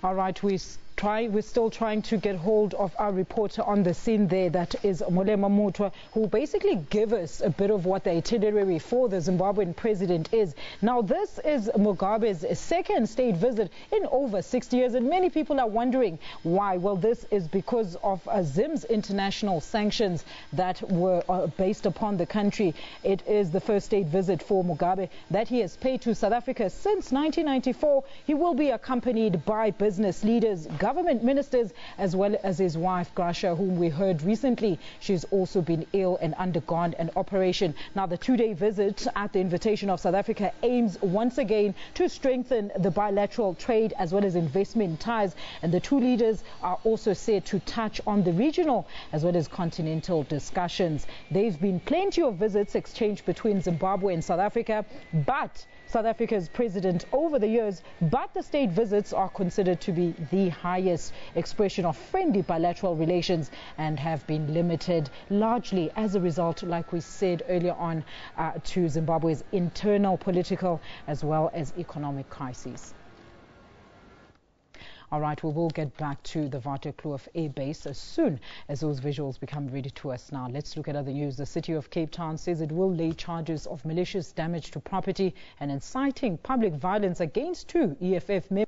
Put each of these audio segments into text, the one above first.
All right, we're still trying to get hold of our reporter on the scene there, that is Molema Mutwa, who will basically give us a bit of what the itinerary for the Zimbabwean president is. Now, this is Mugabe's second state visit in over 60 years, and many people are wondering why. Well, this is because of Zim's international sanctions that were based upon the country. It is the first state visit for Mugabe that he has paid to South Africa since 1994. He will be accompanied by business leaders, government ministers, as well as his wife, Gracia, whom we heard recently. She's also been ill and undergone an operation. Now, the two-day visit at the invitation of South Africa aims once again to strengthen the bilateral trade as well as investment ties. And the two leaders are also said to touch on the regional as well as continental discussions. There's been plenty of visits exchanged between Zimbabwe and South Africa, but South Africa's president over the years, but the state visits are considered to be the highest expression of friendly bilateral relations and have been limited largely as a result, like we said earlier on, to Zimbabwe's internal political as well as economic crises. All right, we will get back to the Waterkloof Air Base as soon as those visuals become ready to us. Now, let's look at other news. The city of Cape Town says it will lay charges of malicious damage to property and inciting public violence against two EFF members.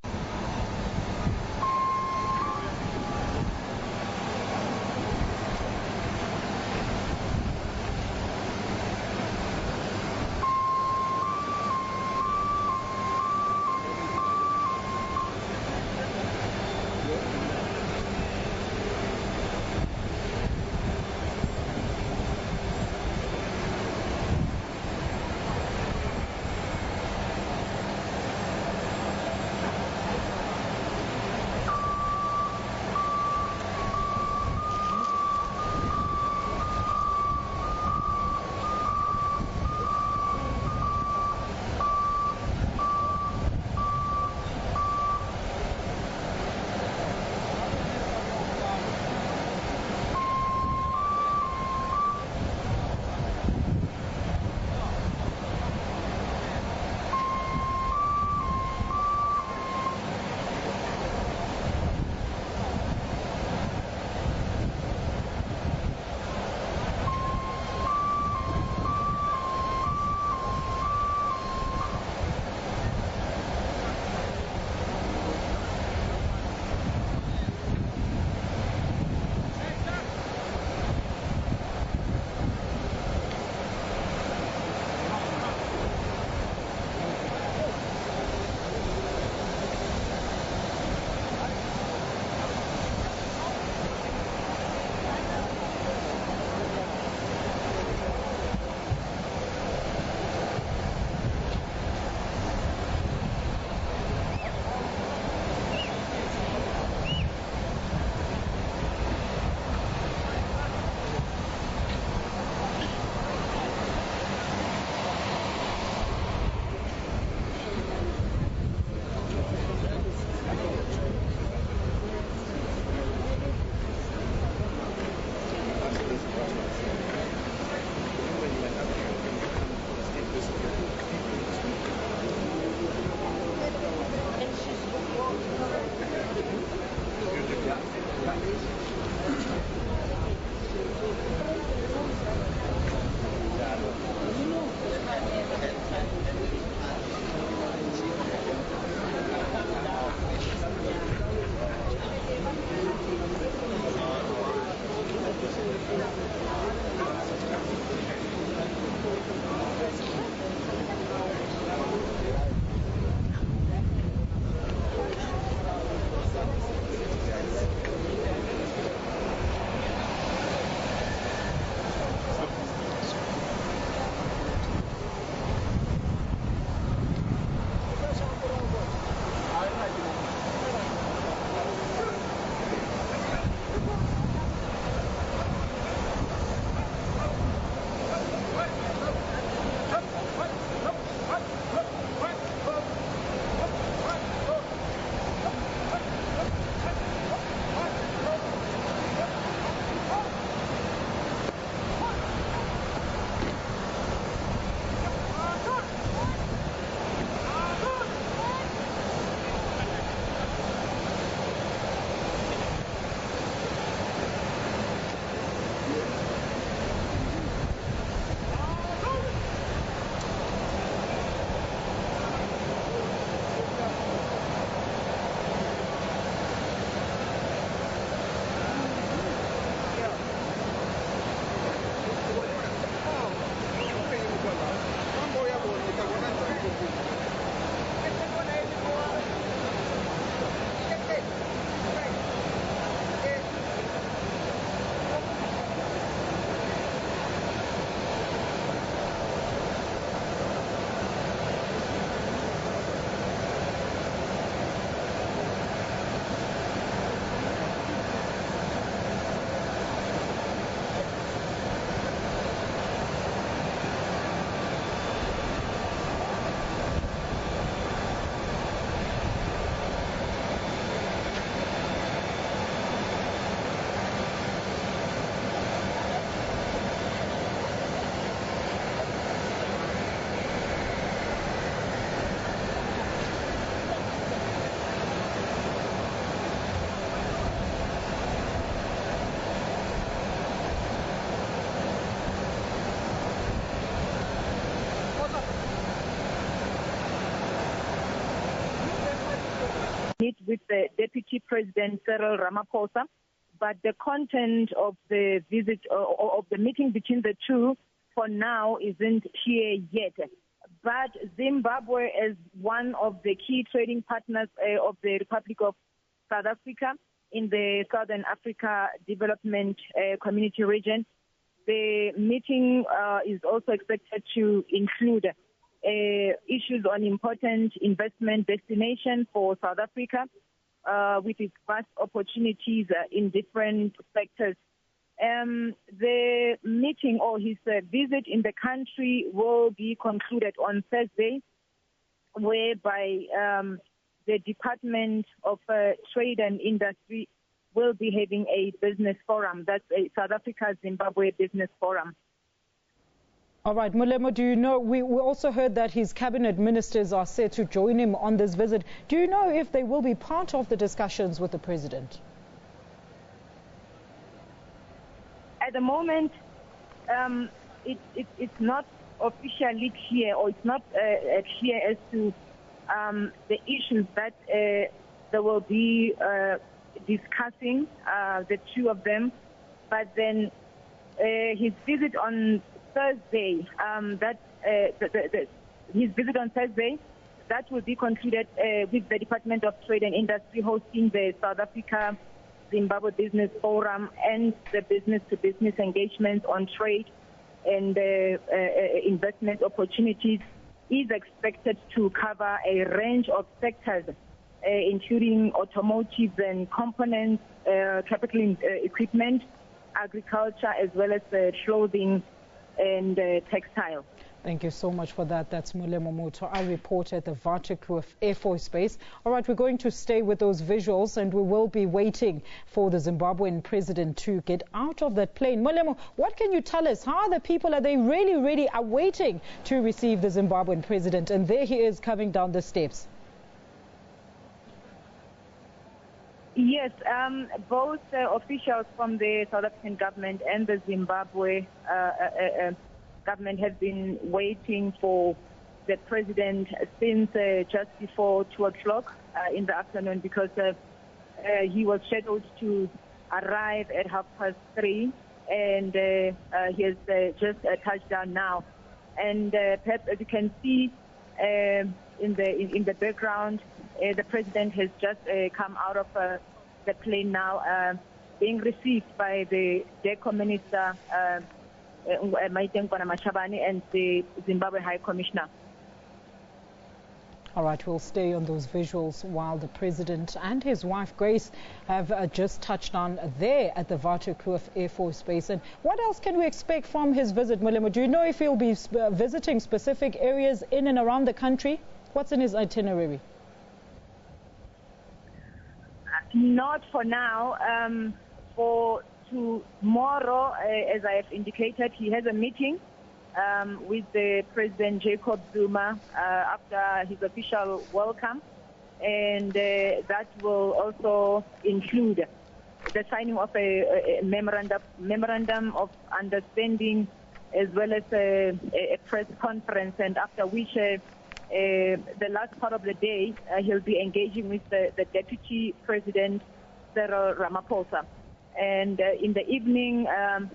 meet with the Deputy President Cyril Ramaphosa, but the content of the visit or of the meeting between the two for now isn't here yet. But Zimbabwe, as one of the key trading partners of the Republic of South Africa in the Southern Africa Development Community region, the meeting is also expected to include issues on important investment destination for South Africa with its vast opportunities in different sectors. The meeting or his visit in the country will be concluded on Thursday, whereby the Department of Trade and Industry will be having a business forum. That's a South Africa-Zimbabwe business forum. All right, Molemo, do you know, we also heard that his cabinet ministers are set to join him on this visit. Do you know if they will be part of the discussions with the president? At the moment, it's not officially clear, or it's not clear as to the issues that they will be discussing, the two of them. But then his visit on Thursday, his visit on Thursday, that will be concluded with the Department of Trade and Industry hosting the South Africa Zimbabwe Business Forum and the business-to-business engagement on trade and investment opportunities is expected to cover a range of sectors, including automotive and components, capital equipment, agriculture, as well as clothing and textile. Thank you so much for that. That's Molemo Moto, our reporter at the Waterkloof Air Force Base. All right, we're going to stay with those visuals, and we will be waiting for the Zimbabwean president to get out of that plane. Molemo, what can you tell us? How are the people? Are they really awaiting to receive the Zimbabwean president? And there he is coming down the steps. Yes, both officials from the South African government and the Zimbabwe government have been waiting for the president since just before 2 o'clock in the afternoon, because he was scheduled to arrive at 3:30, and he has just touched down now. And perhaps, as you can see in the background, the president has just come out of the plane now, being received by the DECO minister, and the Zimbabwe High Commissioner. All right, we'll stay on those visuals while the president and his wife Grace have just touched on there at the Waterkloof Air Force Base. And what else can we expect from his visit, Molemo? Do you know if he'll be visiting specific areas in and around the country? What's in his itinerary? Not for now. For tomorrow, as I have indicated, he has a meeting with the President Jacob Zuma after his official welcome, and that will also include the signing of a memorandum of understanding, as well as a press conference, and after which the last part of the day he'll be engaging with the Deputy President Cyril Ramaphosa. And in the evening,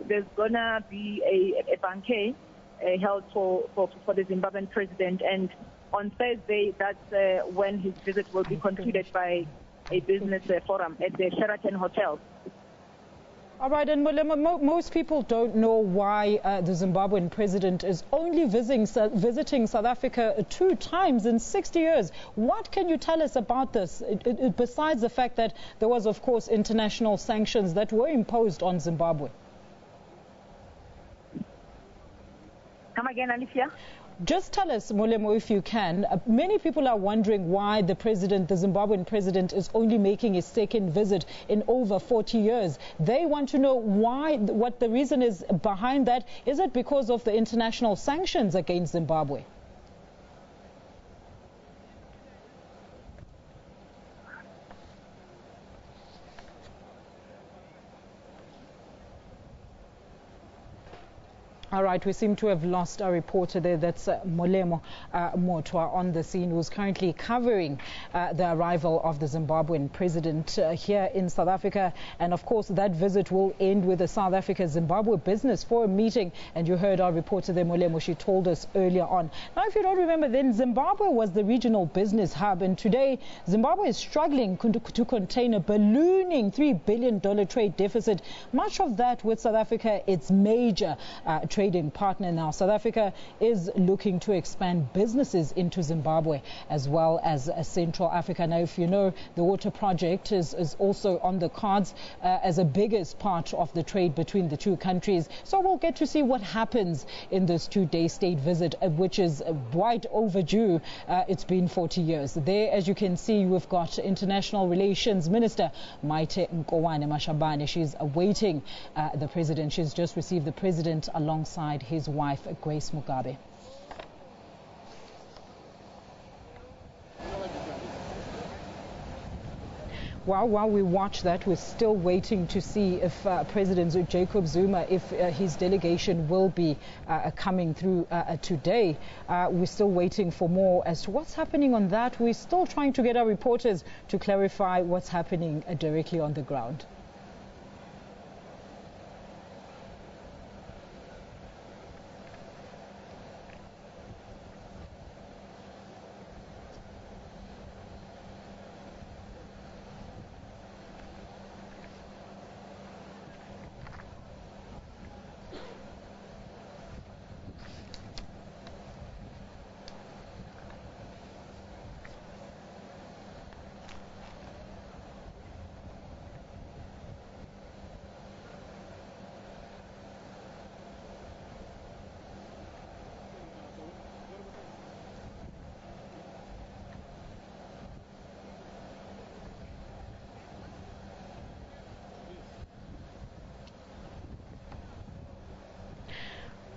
there's going to be a banquet held for the Zimbabwean president. And on Thursday, that's when his visit will be concluded by a business forum at the Sheraton Hotel. All right, and most people don't know why the Zimbabwean president is only visiting South Africa 2 times in 60 years. What can you tell us about this, besides the fact that there was, of course, international sanctions that were imposed on Zimbabwe? Come again, Alicia? Just tell us, Molemo, if you can. Many people are wondering why the Zimbabwean president, is only making his 2nd visit in over 40 years. They want to know why, what the reason is behind that. Is it because of the international sanctions against Zimbabwe? All right, we seem to have lost our reporter there. That's Molemo Motwa on the scene, who's currently covering the arrival of the Zimbabwean president here in South Africa. And of course, that visit will end with the South Africa-Zimbabwe Business Forum meeting. And you heard our reporter there, Molemo. She told us earlier on. Now, if you don't remember, then Zimbabwe was the regional business hub. And today, Zimbabwe is struggling to contain a ballooning $3 billion trade deficit. Much of that with South Africa, its major trading partner. Now, South Africa is looking to expand businesses into Zimbabwe as well as Central Africa. Now, if you know, the water project is also on the cards as a biggest part of the trade between the two countries. So we'll get to see what happens in this two-day state visit, which is quite overdue. It's been 40 years. There, as you can see, we've got International Relations Minister Maite Nkowane Mashabane. She's awaiting the president. She's just received the president alongside his wife, Grace Mugabe. Well, while we watch that, we're still waiting to see if President Jacob Zuma, if his delegation will be coming through today. We're still waiting for more as to what's happening on that. We're still trying to get our reporters to clarify what's happening directly on the ground.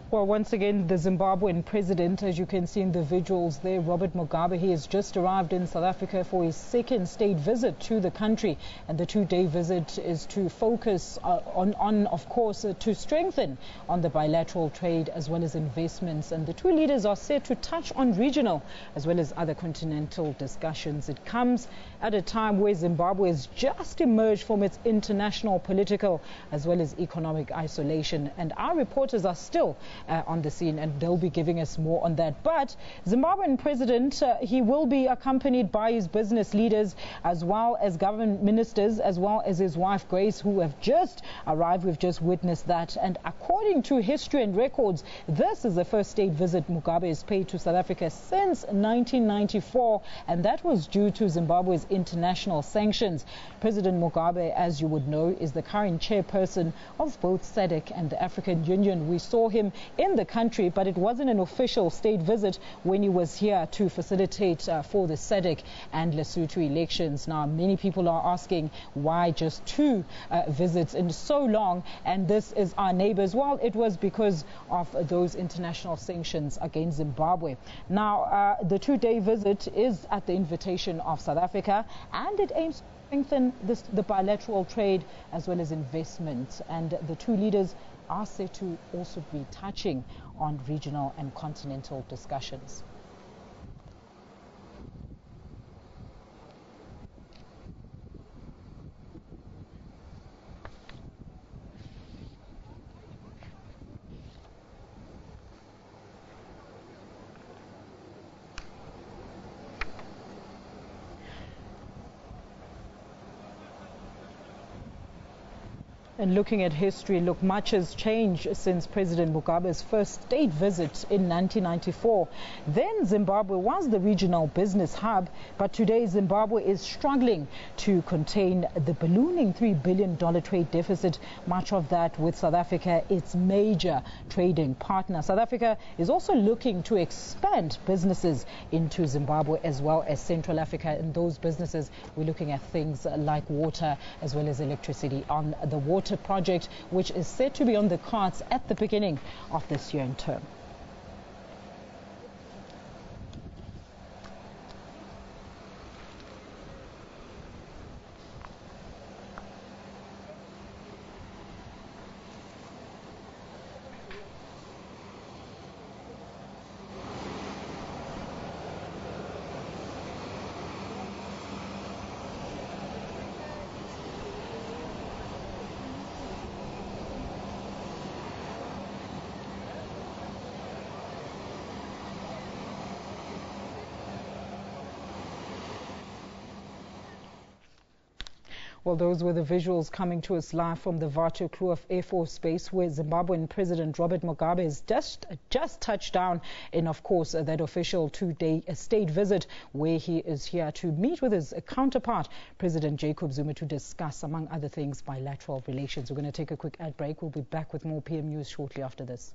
Well, once again, the Zimbabwean president, as you can see in the visuals there, Robert Mugabe, he has just arrived in South Africa for his second state visit to the country. And the two-day visit is to focus on, of course, to strengthen on the bilateral trade as well as investments. And the two leaders are set to touch on regional as well as other continental discussions. It comes at a time where Zimbabwe has just emerged from its international political as well as economic isolation. And our reporters are still on the scene, and they'll be giving us more on that. But Zimbabwean president, he will be accompanied by his business leaders as well as government ministers, as well as his wife Grace, who have just arrived. We've just witnessed that. And according to history and records, this is the first state visit Mugabe has paid to South Africa since 1994, and that was due to Zimbabwe's international sanctions. President Mugabe, as you would know, is the current chairperson of both SADC and the African Union. We saw him in the country, but it wasn't an official state visit when he was here to facilitate for the SADC and Lesotho elections. Now, many people are asking why just two visits in so long, and this is our neighbors. Well, it was because of those international sanctions against Zimbabwe. Now, the two-day visit is at the invitation of South Africa, and it aims to strengthen the bilateral trade as well as investment. And the two leaders are said to also be touching on regional and continental discussions. And looking at history, look, much has changed since President Mugabe's first state visit in 1994. Then Zimbabwe was the regional business hub, but today Zimbabwe is struggling to contain the ballooning $3 billion trade deficit, much of that with South Africa, its major trading partner. South Africa is also looking to expand businesses into Zimbabwe as well as Central Africa. And those businesses, we're looking at things like water as well as electricity. On the water project, which is said to be on the cards at the beginning of this year in term. Well, those were the visuals coming to us live from the Vato Kloof Air Force Base, where Zimbabwean President Robert Mugabe has just touched down in, of course, that official two-day state visit, where he is here to meet with his counterpart, President Jacob Zuma, to discuss, among other things, bilateral relations. We're going to take a quick ad break. We'll be back with more PM News shortly after this.